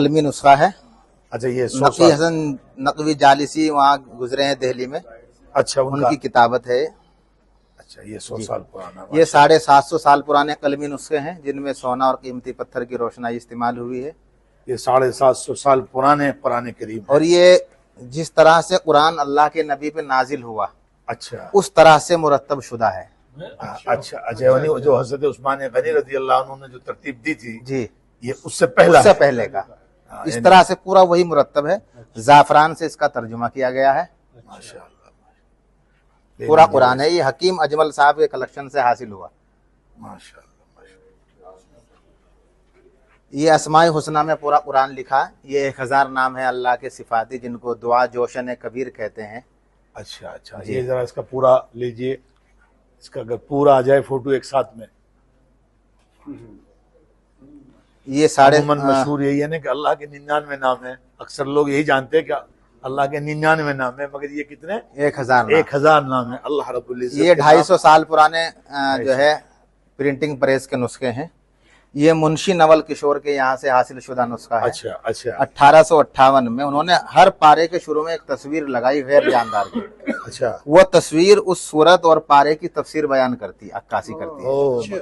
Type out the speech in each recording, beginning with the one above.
कलमी नुस्खा है। अच्छा, ये नकी हसन नकवी जालिसी वहाँ गुजरे हैं दिल्ली में। अच्छा, उनकी किताबत है। अच्छा, ये 100 साल पुराना। ये 750 साल पुराने कलमी नुस्खे हैं जिनमें सोना और कीमती पत्थर की रोशनाई इस्तेमाल हुई है। ये 750 साल पुराने पुराने करीब। और ये जिस तरह से कुरान अल्लाह के नबी पे नाजिल हुआ, अच्छा, उस तरह से मुरत्तब शुदा है। अच्छा अच्छा, जो हजरत उस्मान गनी रजी अल्लाह अन्हु ने जो तरतीब दी थी जी, ये उससे पहले का इस तरह से पूरा वही मुरत्तब है। जाफरान से इसका तर्जुमा किया गया है। माशाअल्लाह, पूरा कुरान है। ये हकीम अजमल साहब के कलेक्शन से हासिल हुआ। माशाअल्लाह। ये अस्माए हुस्ना में पूरा कुरान लिखा। ये 1000 नाम है अल्लाह के सिफाती, जिनको दुआ जोशन कबीर कहते हैं। अच्छा अच्छा, ये जरा इसका पूरा लीजिए, इसका अगर पूरा आ जाए फोटो एक साथ में। ये मशहूर यही है ना कि अल्लाह के 99 नाम है। अक्सर लोग यही जानते हैं कि अल्लाह के 99 नाम है, मगर ये कितने? 1000 नाम है अल्लाह रब्बुल इज्जत। ये 250 साल पुराने जो है प्रिंटिंग प्रेस के नुस्खे हैं। ये मुंशी नवल किशोर के यहाँ से हासिल शुदा नुस्खा है। अच्छा अच्छा। 1858 में उन्होंने हर पारे के शुरू में एक तस्वीर लगाई गैर जानदार की। अच्छा, वो तस्वीर उस सूरत और पारे की तफसीर बयान करती, अक्कासी करती है।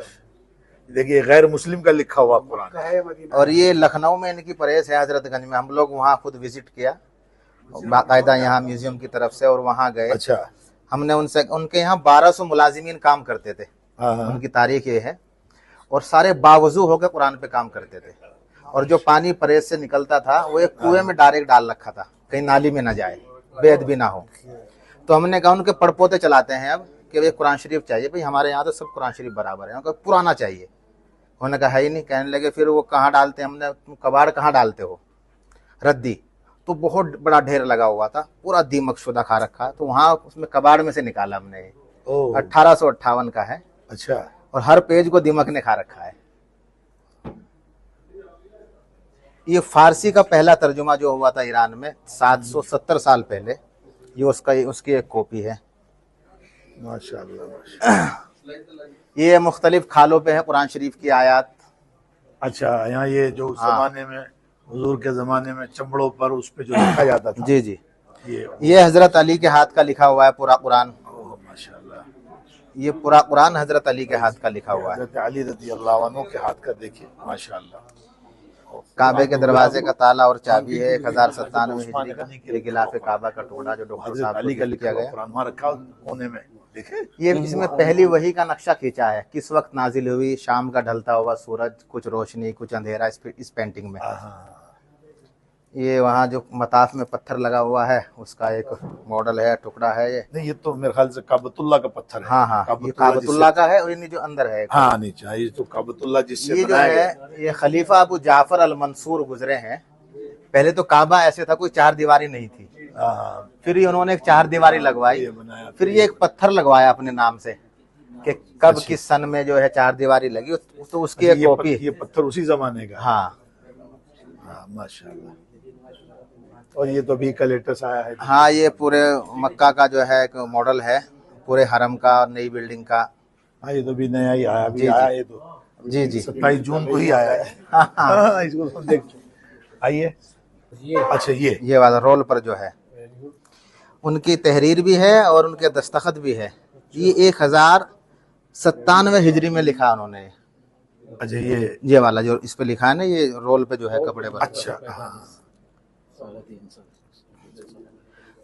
देखिए, गैर मुस्लिम का लिखा हुआ कुरान है। और ये लखनऊ में इनकी प्रेस है, हजरतगंज में। हम लोग वहाँ खुद विजिट किया बाकायदा, यहाँ म्यूजियम की तरफ से, और वहाँ गए। अच्छा, हमने उनसे, उनके यहाँ 1200 मुलाजिमीन काम करते थे। उनकी तारीख ये है। और सारे बावजू होकर कुरान पे काम करते थे। और जो पानी प्रेस से निकलता था वो एक कुएं में डायरेक्ट डाल रखा था, कहीं नाली में ना जाए, बेअदबी ना हो। तो हमने कहा, उनके पड़पोते चलाते हैं अब कि भाई कुरान शरीफ चाहिए। भाई हमारे यहाँ तो सब कुरान शरीफ बराबर है, उनका पुराना चाहिए। उन्होंने कहा है ही नहीं। कहने लगे फिर वो कहाँ डालते हैं? हमने, तुम कबाड़ कहाँ डालते हो? रद्दी। तो बहुत बड़ा ढेर लगा हुआ था, पूरा दीमक शुदा खा रखा। तो वहाँ उसमें कबाड़ में से निकाला हमने। 1858 का है। अच्छा, और हर पेज को दीमक ने खा रखा है। ये फारसी का पहला तर्जुमा जो हुआ था ईरान में 770 साल पहले, ये उसकी एक कॉपी है। माशाअल्लाह। ये मुख्तलिफ खालों पे है कुरान शरीफ की आयत। अच्छा, यहाँ ये जो जमाने में हुजूर के जमाने में चमड़ों पर उस पे जो लिखा जाता था। जी जी, ये हजरत अली के हाथ का लिखा हुआ है पूरा कुरान। माशाअल्लाह, ये पूरा कुरान हजरत अली के हाथ का लिखा हुआ है। हजरत अली रज़ी अल्लाह अन्हु के हाथ का देखिए, माशाअल्लाह। काबे के दरवाजे का ताला और चाबी है 1097 हिजरी का। ये गिलाफ काबा का टुकड़ा जो डॉक्टर साहब अली का किया गया। कुरान वहाँ रखा कोने में, देखे। ये इसमें पहली वही का नक्शा खींचा है, किस वक्त नाजिल हुई। शाम का ढलता हुआ सूरज, कुछ रोशनी कुछ अंधेरा इस पेंटिंग में। ये वहाँ जो मताफ में पत्थर लगा हुआ है उसका एक मॉडल है, टुकड़ा है ये। नहीं, ये तो मेरे ख्याल से काबतुल्लाह का पत्थर है। हाँ, ये काबतुल्लाह का है। और ये जो अंदर है, हाँ नीचे, ये तो काबतुल्लाह जिससे ये जो है, ये खलीफा अबू जाफर अल मंसूर गुजरे हैं। पहले तो काबा ऐसे था, कोई 4 दीवारी नहीं थी। फिर ये उन्होंने एक 4 दीवारी लगवाई। फिर ये एक पत्थर लगवाया अपने नाम से कि कब किस सन में जो है 4 दीवारी लगी, तो उसकी एक कॉपी। ये पत्थर उसी जमाने का। हाँ, माशाल्लाह। और ये तो भी लेटेस्ट आया है। हाँ, ये पूरे मक्का का जो है एक मॉडल है, पूरे हरम का, नई बिल्डिंग का। हाँ, ये तो भी नया ही आया, अभी आया ये तो। जी जी, 27 जून को ही आया है। हाँ, इसको तो देख आइए। अच्छा, ये वाला रोल पर जो है उनकी तहरीर भी है और उनके दस्तखत भी है। ये 1097 हिजरी में लिखा उन्होंने। अच्छा, ये वाला जो इस पे लिखा है ना, ये रोल पे जो है कपड़े पर। अच्छा, हाँ।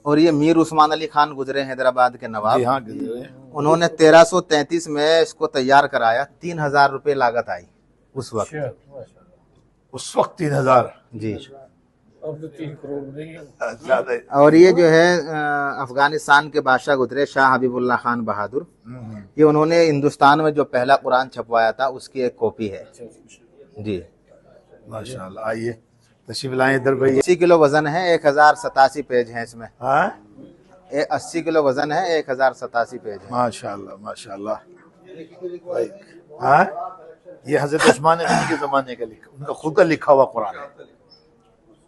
और ये मीर उस्मान अली खान गुजरे हैदराबाद के नवाब। हाँ, उन्होंने 1333 में इसको तैयार कराया। 3000 रुपये लागत आई उस वक्त। 3000 जी। अब तो 3 करोड़ नहीं है ज्यादा। और ये जो है अफगानिस्तान के बादशाह गुजरे, शाह हबीबुल्लाह खान बहादुर। ये उन्होंने हिंदुस्तान में जो पहला कुरान छपवाया था उसकी एक कॉपी है जी। माशाल्लाह, आइए तशरीफ लाएं इधर भाई। 80 किलो वजन है, 1087 पेज है इसमें। हाँ, 80 किलो वजन है, 1087 पेज है। माशाल्लाह माशाल्लाह। हाँ, ये हजरत उस्मान गनी के जमाने का लिखा, उनका खुद का लिखा हुआ कुरान है।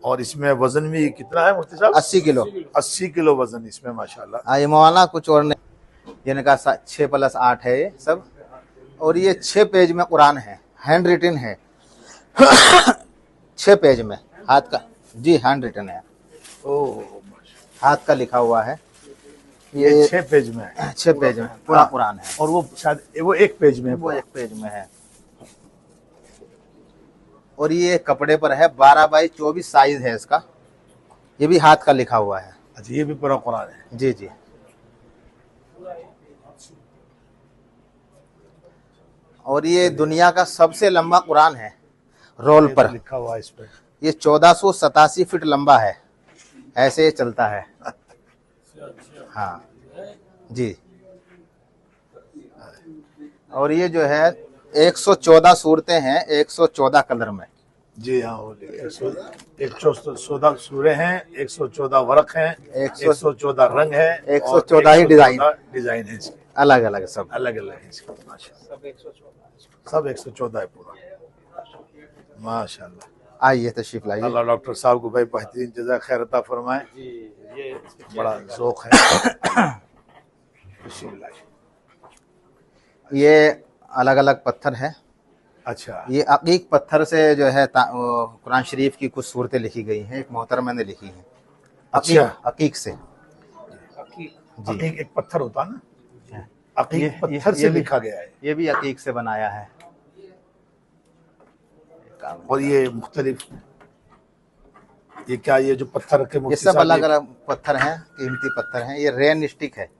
और इसमें वजन भी कितना है मुफ्ती साहब? 80 किलो। 80 किलो वजन इसमें, माशाल्लाह। ये मौलाना कुछ और नहीं, यानी का 6+8 है ये सब। और ये 6 पेज में कुरान है, हैंड रिटन है। 6 पेज में। हाथ का, जी हैंड रिटन है, ओह हाथ का लिखा हुआ है। ये ये 6 पेज में है 6 पेज में पूरा कुरान है, और वो शायद वो 1 पेज में है वो पूरा। 1 पेज में है। और ये कपड़े पर है, 12x24 साइज है इसका, ये भी हाथ का लिखा हुआ है। अच्छा ये भी पूरा कुरान है। जी जी। और ये दुनिया का सबसे लंबा कुरान है रोल ये तो पर। लिखा हुआ है इस पे। ये 1487 फीट लंबा है, ऐसे ये चलता है। हाँ जी। और ये जो है 114 सूरतें हैं, 114 कलर में। जी हाँ वो 114 सूरे हैं, 114 वर्क हैं, 114 रंग है, 114 ही डिजाइन डिजाइन है इसके, अलग अलग सब। अलग अलग है इसके। माशाल्लाह सब 114 है पूरा। माशाल्लाह। आइए तशरीफ लाइए। अल्लाह डॉक्टर साहब को भाई बेहतरीन जज़ा खैर अता फरमाए। बड़ा ज़ौक़ है। ये अलग अलग पत्थर है। अच्छा ये अकीक पत्थर से जो है कुरान शरीफ की कुछ सूरतें लिखी गई हैं, एक मोहतरमा ने लिखी हैं। अच्छा अकीक से। अकीक एक पत्थर होता है ना, अकीक पत्थर से लिखा गया है। ये भी अकीक से बनाया है। और ये मुख्तलिफ, ये क्या, ये जो पत्थर के ये सब अलग अलग पत्थर हैं, कीमती पत्थर हैं। ये रेन स्टिक है।